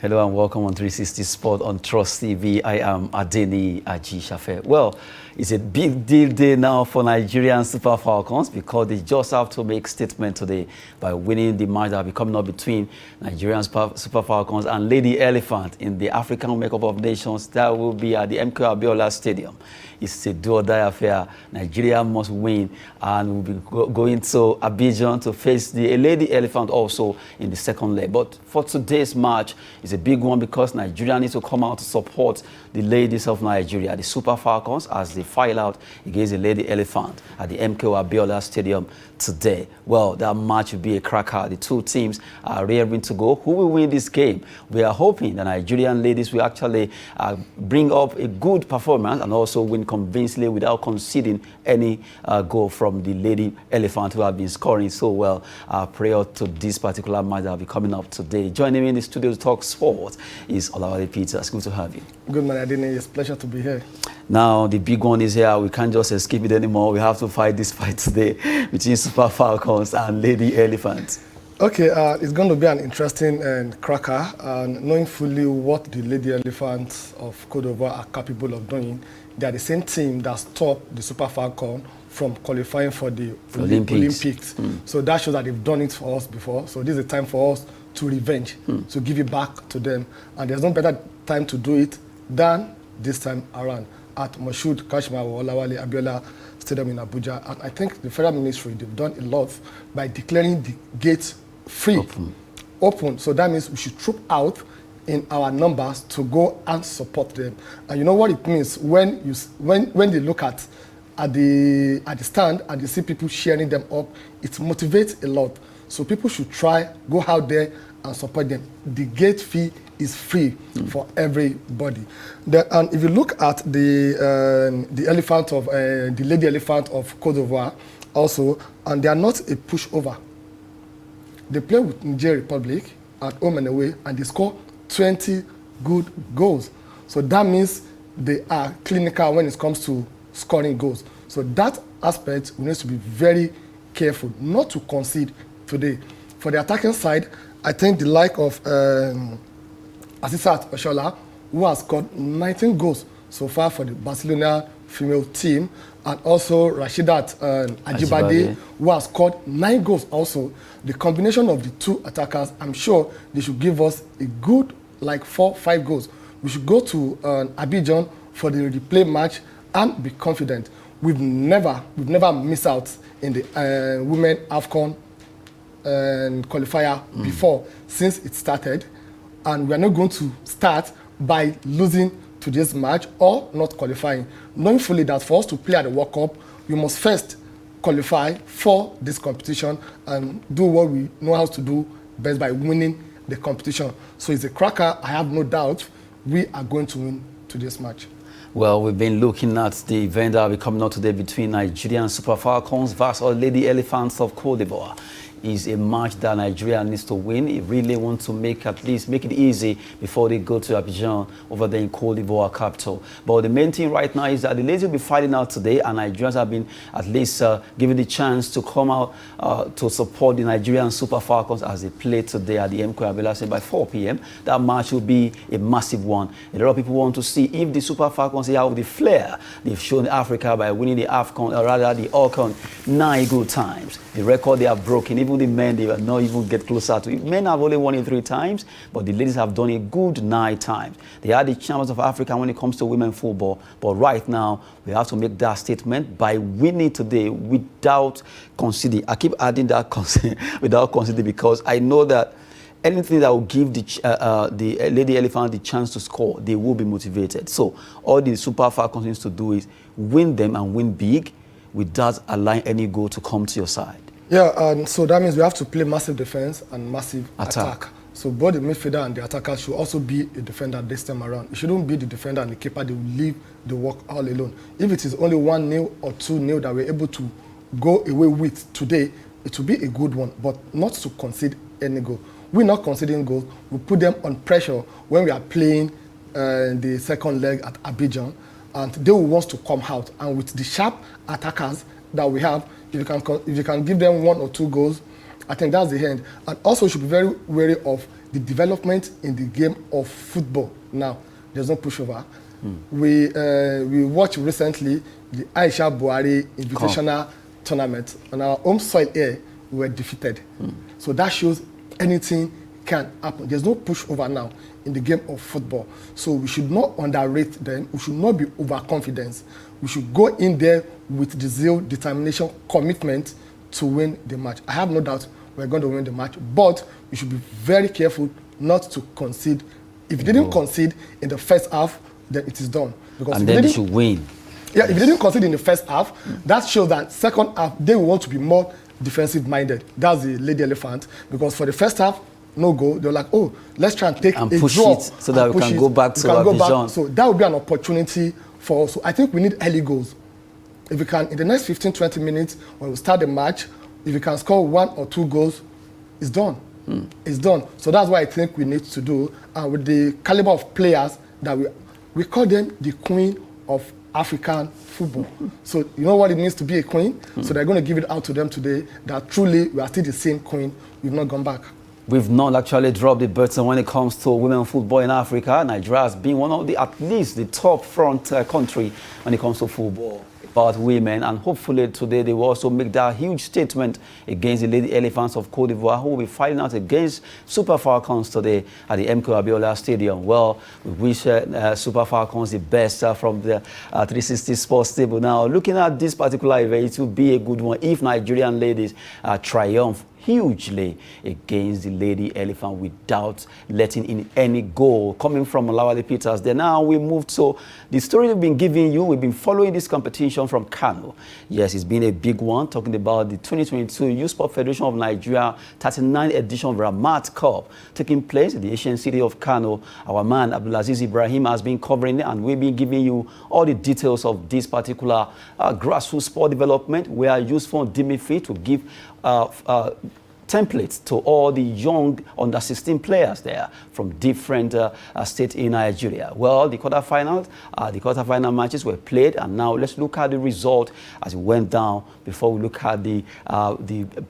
Hello and welcome on 360 Sport on Trust TV. I am Adeni Ajishafe. Well, it's a big deal day now for Nigerian Super Falcons because they just have to make statement today by winning the match that will be coming up between Nigerian Super Falcons and Lady Elephant in the African Cup of Nations. That will be at the MK Abiola Stadium. It's a do-or-die affair. Nigeria must win, and we'll be going to Abidjan to face the Lady Elephant also in the second leg. But for today's match, it's a big one because Nigeria needs to come out to support the ladies of Nigeria, the Super Falcons, as they file out against the Lady Elephant at the MK Abiola Stadium today. Well, that match will be a cracker. The two teams are raring to go. Who will win this game? We are hoping the Nigerian ladies will actually bring up a good performance and also win convincingly without conceding any goal from the Lady Elephant, who have been scoring so well prior to this particular match that will be coming up today. Joining me in the studio to talk sport is Olawale Peter. It's good to have you. Good man, Adini. It's a pleasure to be here. Now, the big one is here. We can't just escape it anymore. We have to fight this fight today between Super Falcons and Lady Elephant. Okay, it's going to be an interesting cracker, and knowing fully what the Lady Elephants of Cote d'Ivoire are capable of doing. They are the same team that stopped the Super Falcon from qualifying for the Olympics. So that shows that they've done it for us before. So this is a time for us to revenge, to give it back to them. And there's no better time to do it than this time around at Moshood Kashima Olawale Abiola Stadium in Abuja. And I think the Federal Ministry, they've done a lot by declaring the gates free, open. So that means we should troop out in our numbers to go and support them. And you know what it means when they look at the stand and they see people cheering them up, it motivates a lot. So people should try, go out there and support them. The gate fee is free for everybody. And if you look at the elephant of the Lady Elephant of Cote d'Ivoire also, and they are not a pushover. They play with Niger Republic at home and away, and they score 20 good goals. So that means they are clinical when it comes to scoring goals. So that aspect, we need to be very careful not to concede today. For the attacking side, I think the like of Asisat Oshola, who has scored 19 goals so far for the Barcelona female team, and also Rashidat Ajibade, who has scored 9 goals also. The combination of the two attackers, I'm sure they should give us a good, like 4-5 goals. We should go to Abidjan for the replay match and be confident. We've never missed out in the Women AFCON qualifier before, since it started. And we are not going to start by losing to this match or not qualifying. Knowing fully that for us to play at the World Cup, we must first qualify for this competition and do what we know how to do best by winning the competition. So it's a cracker. I have no doubt we are going to win to this match. Well, we've been looking at the event that will be coming up today between Nigerian Super Falcons versus Lady Elephants of Cote d'Ivoire. Is a match that Nigeria needs to win. It really wants to make it easy before they go to Abidjan over there in Cote d'Ivoire capital. But the main thing right now is that the ladies will be fighting out today, and Nigerians have been at least given the chance to come out to support the Nigerian Super Falcons as they play today at the MK Abiola by 4 p.m. That match will be a massive one. A lot of people want to see if the Super Falcons have the flair they've shown Africa by winning the AFCON, or rather the AFCON 9 good times. The record they have broken, even the men, they will not even get closer to it. Men have only won it 3 times, but the ladies have done a good 9 times. They are the champions of Africa when it comes to women football, but right now, we have to make that statement by winning today without conceding. I keep adding that without conceding because I know that anything that will give the Lady Elephant the chance to score, they will be motivated. So all the Super Falcons needs to do is win them and win big without allowing any goal to come to your side. Yeah, and so that means we have to play massive defense and massive attack. So both the midfielder and the attacker should also be a defender this time around. It shouldn't be the defender and the keeper, they will leave the work all alone. If it is only 1-0 or 2-0 that we're able to go away with today, it will be a good one, but not to concede any goal. We're not conceding goals. We put them on pressure when we are playing the second leg at Abidjan, and they will want to come out. And with the sharp attackers that we have, if you can give them 1 or 2 goals, I think that's the end. And also, we should be very wary of the development in the game of football. Now, there's no pushover. We watched recently the Aisha Buhari Invitational Tournament. On our home soil here, we were defeated. So that shows anything can happen. There's no pushover now in the game of football. So we should not underrate them. We should not be overconfident. We should go in there with the zeal, determination, commitment to win the match. I have no doubt we're going to win the match, but we should be very careful not to concede. If you didn't concede in the first half, then it is done. Because and then they should win. Yeah, if they didn't concede in the first half, that shows that second half, they will want to be more defensive-minded. That's the Lady Elephant. Because for the first half, no goal, they're like, oh, let's try and take and a push draw. It so that we can go back to our vision. So that would be an opportunity for us. So I think we need early goals. If we can, in the next 15, 20 minutes, when we start the match, if we can score 1 or 2 goals, it's done. It's done. So that's what I think we need to do. And with the caliber of players that we call them the queen of African football. So you know what it means to be a queen? So they're going to give it out to them today that truly we are still the same queen. We've not gone back. We've not actually dropped the baton when it comes to women football in Africa. Nigeria has been one of the, at least the top front country when it comes to football about women. And hopefully today they will also make that huge statement against the Lady Elephants of Cote d'Ivoire, who will be fighting out against Super Falcons today at the MK Abiola Stadium. Well, we wish Super Falcons the best from the 360 Sports table. Now, looking at this particular event, it will be a good one if Nigerian ladies triumph hugely against the Lady Elephant without letting in any goal coming from Olawale Peters. Then now we move to the story we've been giving you. We've been following this competition from Kano. Yes, it's been a big one, talking about the 2022 Youth Sport Federation of Nigeria 39th edition of Ramat Cup taking place in the ancient city of Kano. Our man Abdulaziz Ibrahim has been covering it, and we've been giving you all the details of this particular grassroots sport development where Youth Fund deemed it fit to give templates to all the young under-16 players there from different states in Nigeria. Well, the quarterfinal matches were played, and now let's look at the result as it went down before we look at the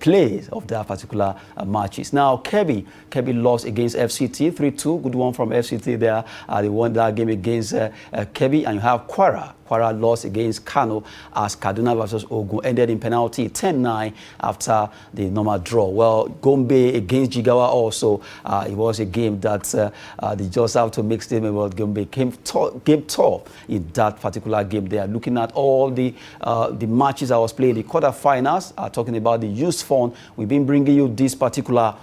plays of that particular matches. Now, Kebbi lost against FCT 3-2. Good one from FCT there. They won that game against Kebbi, and you have Kwara. Kwara lost against Kano as Kaduna versus Ogun ended in penalty 10-9 after the normal draw. Well, Gombe against Jigawa also, it was a game that they just have to make statement about. Gombe came tough in that particular game. They are looking at all the matches I was playing, the quarterfinals, talking about the Youth Fund. We've been bringing you this particular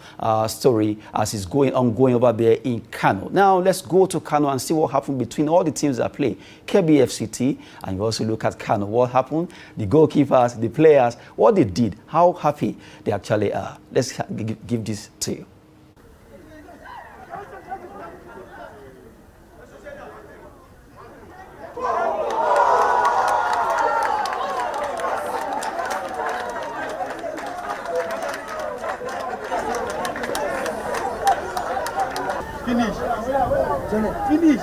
story as it's ongoing over there in Kano. Now, let's go to Kano and see what happened between all the teams that play. Kebbi FCT, and you also look at Kano. What happened? The goalkeepers, the players, what they did, how happy they actually are. Let's give this to you. Finish. Finish.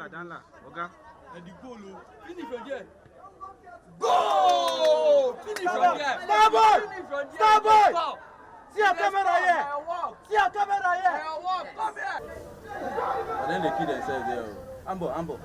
Danla. Oga. And the goal. Finish from there. Go! Finish from there. Star boy! See your camera here. See your camera here. Come here. And then they kill themselves there. Ambo.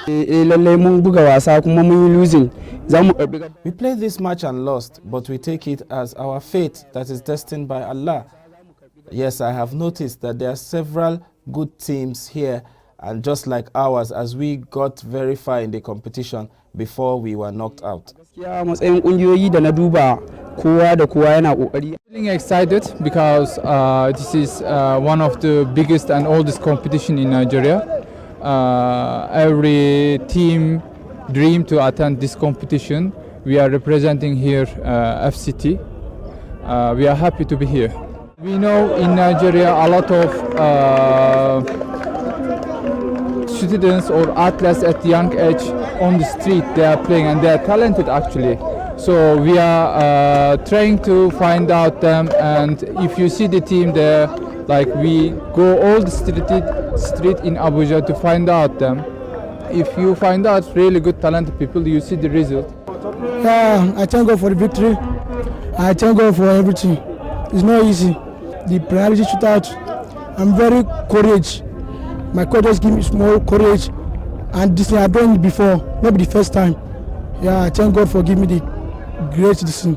We played this match and lost, but we take it as our fate that is destined by Allah. Yes, I have noticed that there are several good teams here, and just like ours, as we got very far in the competition before we were knocked out. Feeling excited because this is one of the biggest and oldest competition in Nigeria. Every team dream to attend this competition. We are representing here FCT. We are happy to be here. We know in Nigeria a lot of students or athletes at young age on the street, they are playing and they are talented actually. So we are trying to find out them, and if you see the team there, like we go all the street in Abuja to find out them. If you find out really good talented people, you see the result. Yeah, I thank God for the victory. I thank God for everything. It's not easy. The penalty shootout, I'm very courage. My coach just give me small courage, and this thing I've done it before, not the first time. Yeah, I thank God for giving me the great decision.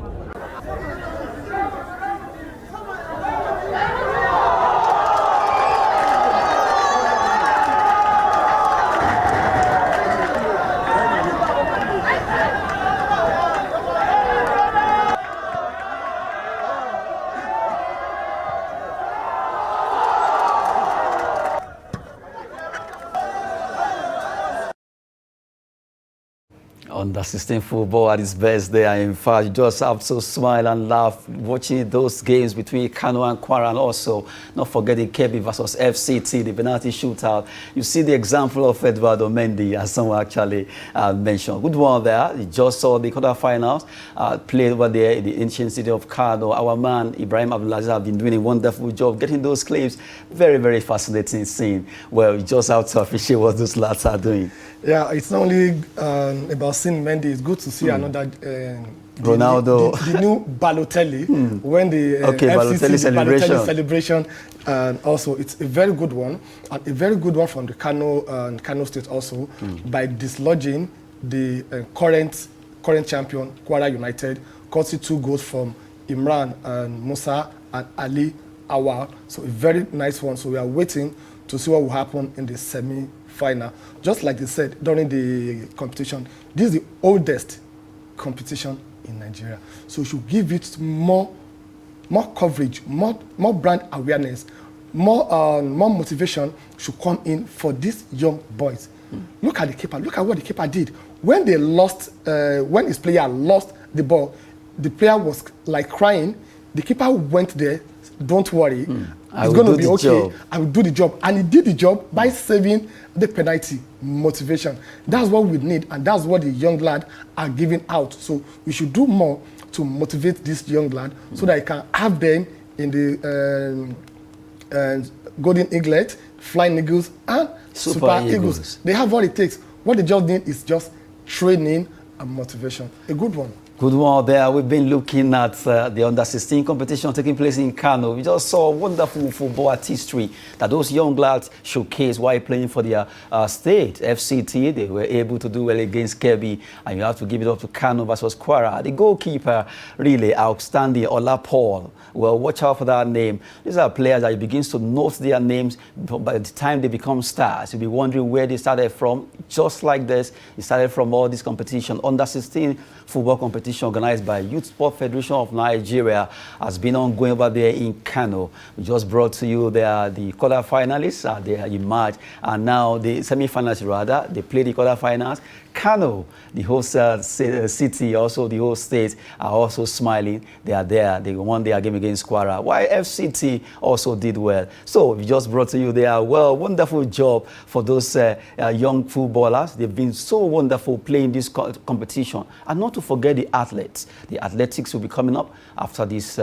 Under 16 football at its best there. In fact, you just have to smile and laugh watching those games between Kano and Kwara, and also not forgetting Kebbi versus FCT, the penalty shootout. You see the example of Eduardo Mendy, as someone actually mentioned. Good one there. You just saw the quarterfinals played over there in the ancient city of Kano. Our man Ibrahim Abdulaziz have been doing a wonderful job getting those claims. Very, very fascinating scene. Well, you just have to appreciate what those lads are doing. Yeah, it's not only about seeing Mendy. It's good to see another Ronaldo, the new Balotelli when the Balotelli celebration. Also, it's a very good one, and a very good one from the Kano State also by dislodging the current champion Kwara United. Courtesy 2 goals from Imran and Musa and Ali Awal. So a very nice one. So we are waiting to see what will happen in the semi-final. Just like they said during the competition, this is the oldest competition in Nigeria. So we should give it more coverage, more brand awareness, more motivation should come in for these young boys. Look at the keeper. Look at what the keeper did. When they lost, when his player lost the ball, the player was like crying. The keeper went there. Don't worry. It's going to be okay. I will do the job. And he did the job by saving the penalty. Motivation. That's what we need, and that's what the young lad are giving out. So we should do more to motivate this young lad so that he can have them in the Golden Eaglet, Flying Eagles, and Super Eagles. They have what it takes. What they just need is just training and motivation. A good one. Good one there. We've been looking at the under-16 competition taking place in Kano. We just saw wonderful football artistry that those young lads showcased while playing for their state. FCT, they were able to do well against Kebbi, and you have to give it up to Kano versus Kwara. The goalkeeper, really outstanding, Ola Paul. Well, watch out for that name. These are players that you begin to note their names, but by the time they become stars, you'll be wondering where they started from. Just like this, it started from all this competition. Under-16 football competition organized by Youth Sport Federation of Nigeria has been ongoing over there in Kano. We just brought to you there the quarterfinalists. They in March, and now the semi-finals rather. They play the quarterfinals. Kano, the host city, also the host state, are also smiling. They are there. They won their game against Kwara. While FCT also did well. So we just brought to you there. Well, wonderful job for those young footballers. They've been so wonderful playing this competition. And not to forget the athletes. The athletics will be coming up after this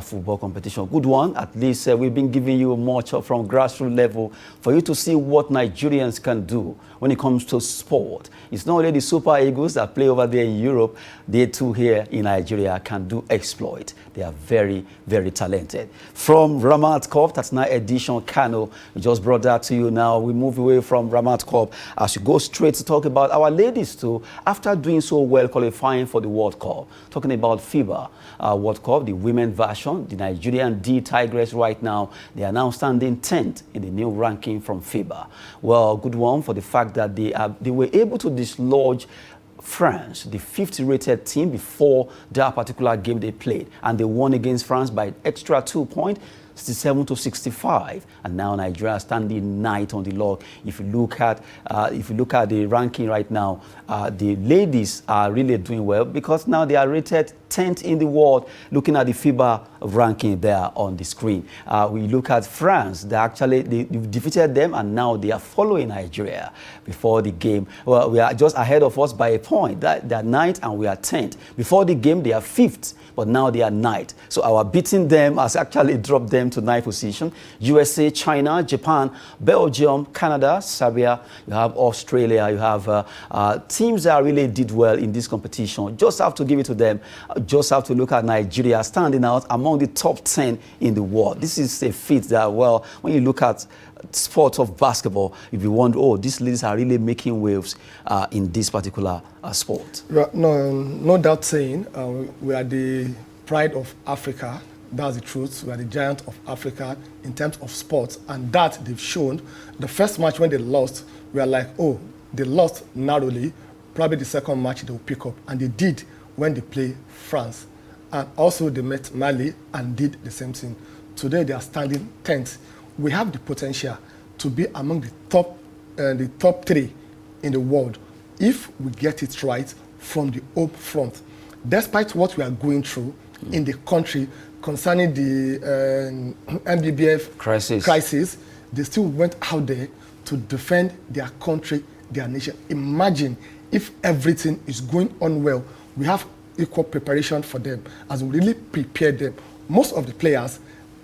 football competition. Good one. At least we've been giving you much from grassroots level for you to see what Nigerians can do when it comes to sport. It's not only the Super Eagles that play over there in Europe. They too here in Nigeria can do exploit. They are very, very talented. From Ramat Cup, that's 9th edition Kano, we just brought that to you now. We move away from Ramat Cup as we go straight to talk about our ladies too, after doing so well qualifying for the World Cup. Talking about FIBA World Cup, the women version, the Nigerian D Tigress right now, they are now standing 10th in the new ranking from FIBA. Well, good one for the fact that they were able to dislodge France, the 5th rated team, before that particular game they played, and they won against France by extra 2 points, 67-65, and now Nigeria standing 9th on the log. If you look at the ranking right now, the ladies are really doing well because now they are rated 10th in the world. Looking at the FIBA ranking there on the screen, we look at France. They defeated them, and now they are following Nigeria before the game. Well, we are just ahead of us by a point. They're 9th and we are 10th. Before the game, they are 5th. But now they are 9th. So our beating them has actually dropped them to 9th position. USA, China, Japan, Belgium, Canada, Serbia, you have Australia, you have teams that really did well in this competition. Just have to give it to them. Just have to look at Nigeria standing out among the top 10 in the world. This is a feat that, well, when you look at sport of basketball, if you wonder, oh, these ladies are really making waves in this particular sport. No doubt saying we are the pride of Africa. That's the truth. We are the giant of Africa in terms of sports, and that they've shown. The first match when they lost, we are like, oh, they lost narrowly. Probably the second match they will pick up, and they did when they play France. And also they met Mali and did the same thing. Today they are standing 10th. We have the potential to be among the top 3 in the world if we get it right from the up front. Despite what we are going through in the country concerning the MBBF crisis, they still went out there to defend their country, their nation. Imagine if everything is going on well. We have equal preparation for them as we really prepare them. Most of the players,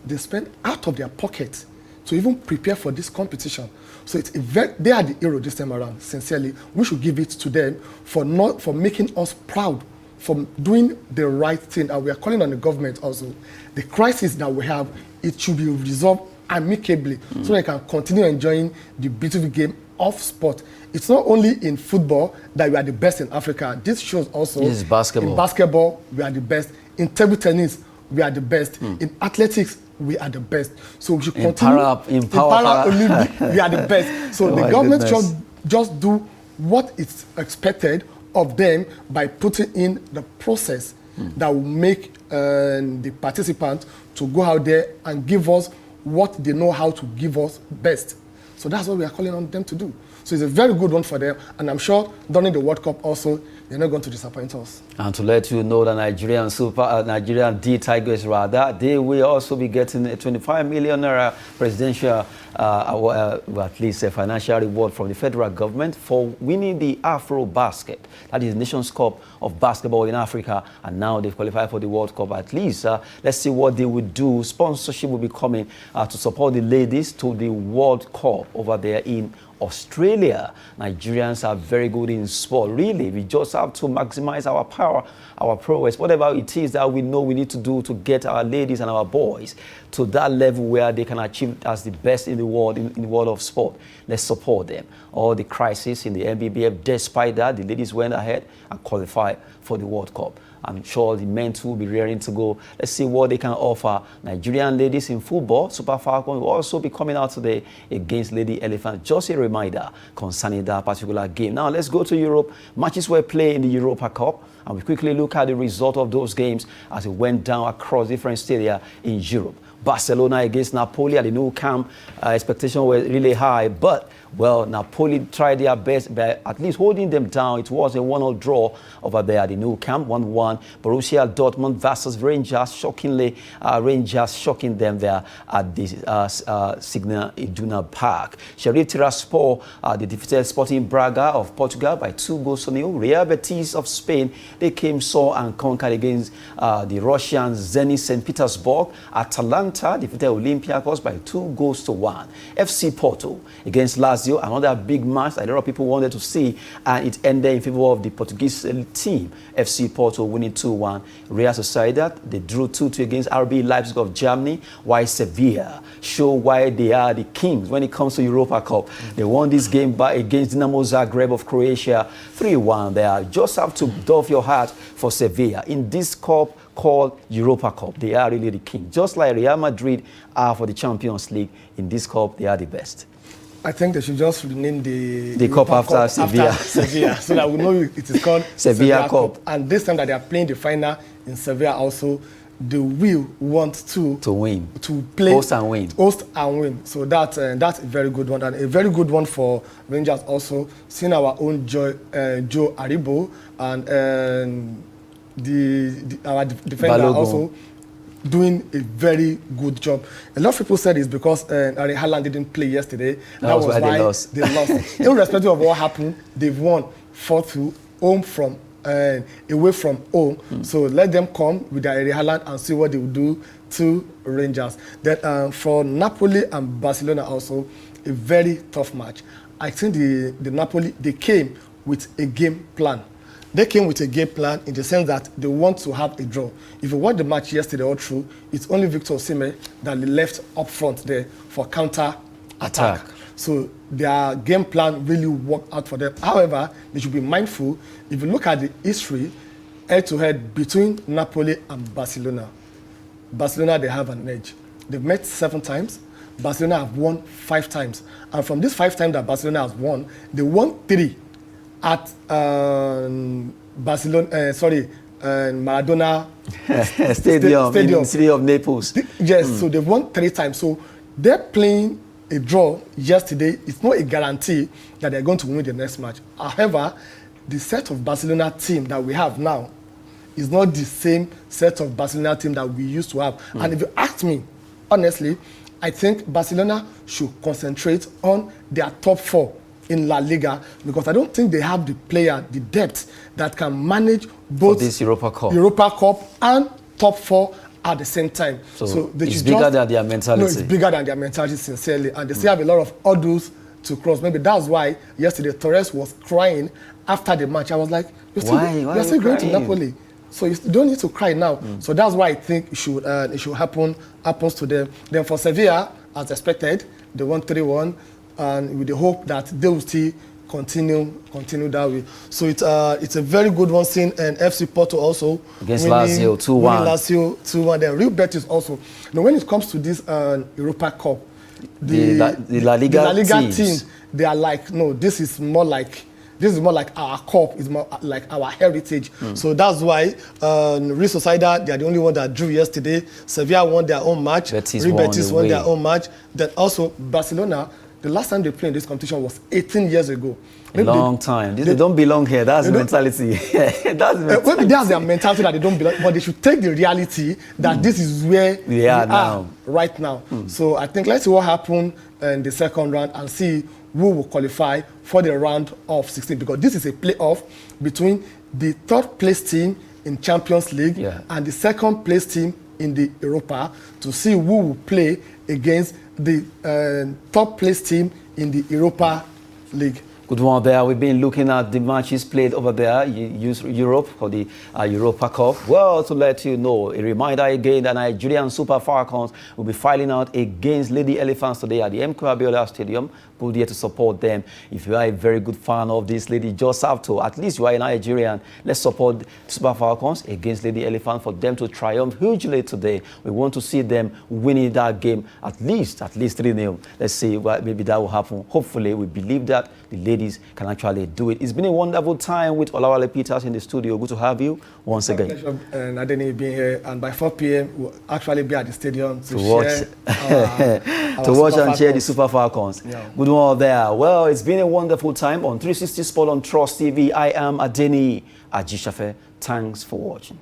they spend out of their pockets to even prepare for this competition. So they are the hero this time around. Sincerely, we should give it to them for making us proud, for doing the right thing. And we are calling on the government also. The crisis that we have, it should be resolved amicably so they can continue enjoying the beautiful game of sport. It's not only in football that we are the best in Africa. This shows also in basketball we are the best. In table tennis, we are the best. In athletics, we are the best. So we should continue. In Olympic, we are the best. So the government should just do what is expected of them by putting in the process that will make the participants to go out there and give us what they know how to give us best. So that's what we are calling on them to do. So it's a very good one for them, and I'm sure during the World Cup also, they're not going to disappoint us. And to let you know, the Nigerian D Tigers rather, they will also be getting a 25 million naira presidential, at least a financial reward from the federal government for winning the Afro Basket. That is the Nations Cup of basketball in Africa, and now they've qualified for the World Cup. At least, let's see what they will do. Sponsorship will be coming to support the ladies to the World Cup over there in Australia. Nigerians are very good in sport. Really, we just have to maximize our power, our prowess, whatever it is that we know we need to do to get our ladies and our boys to that level where they can achieve as the best in the world, in the world of sport. Let's support them. All the crisis in the MBBF, despite that, the ladies went ahead and qualified for the World Cup. I'm sure the men too will be raring to go. Let's see what they can offer. Nigerian ladies in football, Super Falcons will also be coming out today against Lady Elephant. Just a reminder concerning that particular game. Now let's go to Europe. Matches were played in the Europa Cup, and we quickly look at the result of those games as it went down across different stadia in Europe. Barcelona against Napoli at the Nou Camp. Expectations were really high, but Well, Napoli tried their best by at least holding them down. It was a 1-0 draw over there at the new camp, 1-1. Borussia Dortmund versus Rangers. Shockingly, Rangers shocking them there at the Signal Iduna Park. Sheriff Tiraspol, they defeated Sporting Braga of Portugal by 2-0. Real Betis of Spain, they came sore and conquered against the Russian Zenit St. Petersburg. Atalanta defeated Olympiacos by 2-1. FC Porto against Lazio, another big match that a lot of people wanted to see, and it ended in favor of the Portuguese team. FC Porto winning 2-1. Real Sociedad, they drew 2-2 against RB Leipzig of Germany, while Sevilla show why they are the kings when it comes to Europa Cup. They won this game by against Dinamo Zagreb of Croatia 3-1. They just have to doff your heart for Sevilla in this cup called Europa Cup. They are really the king. Just like Real Madrid are for the Champions League, in this cup they are the best. I think they should just rename the cup after Sevilla. So that we know it is called Sevilla Cup. And this time that they are playing the final in Sevilla also, they will want to win, to play host and win. So that's a very good one, and a very good one for Rangers also. Seeing our own Joe Aribo and our defender Balogun also doing a very good job. A lot of people said it's because Erling Haaland didn't play yesterday. That was why they lost. Irrespective of what happened, they've won 4-2 home from away from home. So let them come with their Erling Haaland and see what they will do to Rangers. Then for Napoli and Barcelona also, a very tough match. I think the Napoli, they came with a game plan. They came with a game plan in the sense that they want to have a draw. If you watch the match yesterday all through, it's only Victor Osimhen that left up front there for counter-attack. So their game plan really worked out for them. However, they should be mindful. If you look at the history, head-to-head between Napoli and Barcelona, they have an edge. They've met 7 times. Barcelona have won 5 times. And from these 5 times that Barcelona has won, they won 3 at Maradona Stadium in the city of Naples. Yes, so they've won 3 times. So they're playing a draw yesterday. It's not a guarantee that they're going to win the next match. However, the set of Barcelona team that we have now is not the same set of Barcelona team that we used to have. And if you ask me, honestly, I think Barcelona should concentrate on their top 4 in La Liga, because I don't think they have the player, the depth that can manage both for this Europa Cup and top 4 at the same time. So it's bigger than their mentality. No, it's bigger than their mentality, sincerely. And they still have a lot of hurdles to cross. Maybe that's why yesterday Torres was crying after the match. I was like, you're still going to Napoli. So you don't need to cry now. So that's why I think it should happens to them. Then for Sevilla, as expected, they won 3-1. And with the hope that they will still continue that way. So it's a very good one, seeing and FC Porto also against Lazio 2-1. Lazio 2-1. Then Real Betis also. Now when it comes to this Europa Cup, the La Liga team, they are like, no, this is more like our cup, it's more like our heritage. So that's why Real Sociedad, they are the only one that drew yesterday. Sevilla won their own match. Real Betis won their own match. Then also Barcelona. The last time they played in this competition was 18 years ago. Maybe long time. They don't belong here. That's the mentality. Maybe that's their mentality that they don't belong, but they should take the reality that this is where we are now. Right now. So I think let's see what happened in the second round and see who will qualify for the round of 16, because this is a playoff between the 3rd place team in Champions League and the 2nd place team in the Europa, to see who will play against the top place team in the Europa League. Good one there. We've been looking at the matches played over there, Europe, for the Europa Cup. Well, to let you know, a reminder again that Nigerian Super Falcons will be filing out against Lady Elephants today at the MK Abiola Stadium. Go there to support them. If you are a very good fan of this lady, just have to, at least you are a Nigerian, let's support Super Falcons against Lady Elephant for them to triumph hugely today. We want to see them winning that game at least 3-0. Let's see what maybe that will happen. Hopefully, we believe that the lady ladies can actually do it. It's been a wonderful time with Olawale Peters in the studio. Good to have you once again. Pleasure, and Adeni being here. And by 4 p.m. we'll actually be at the stadium to watch our watch Super and cheer the Falcons. Super Falcons. Yeah. Good one there. Well, it's been a wonderful time on 360 Sport on Trust TV. I am Adeni Ajishafe. Thanks for watching.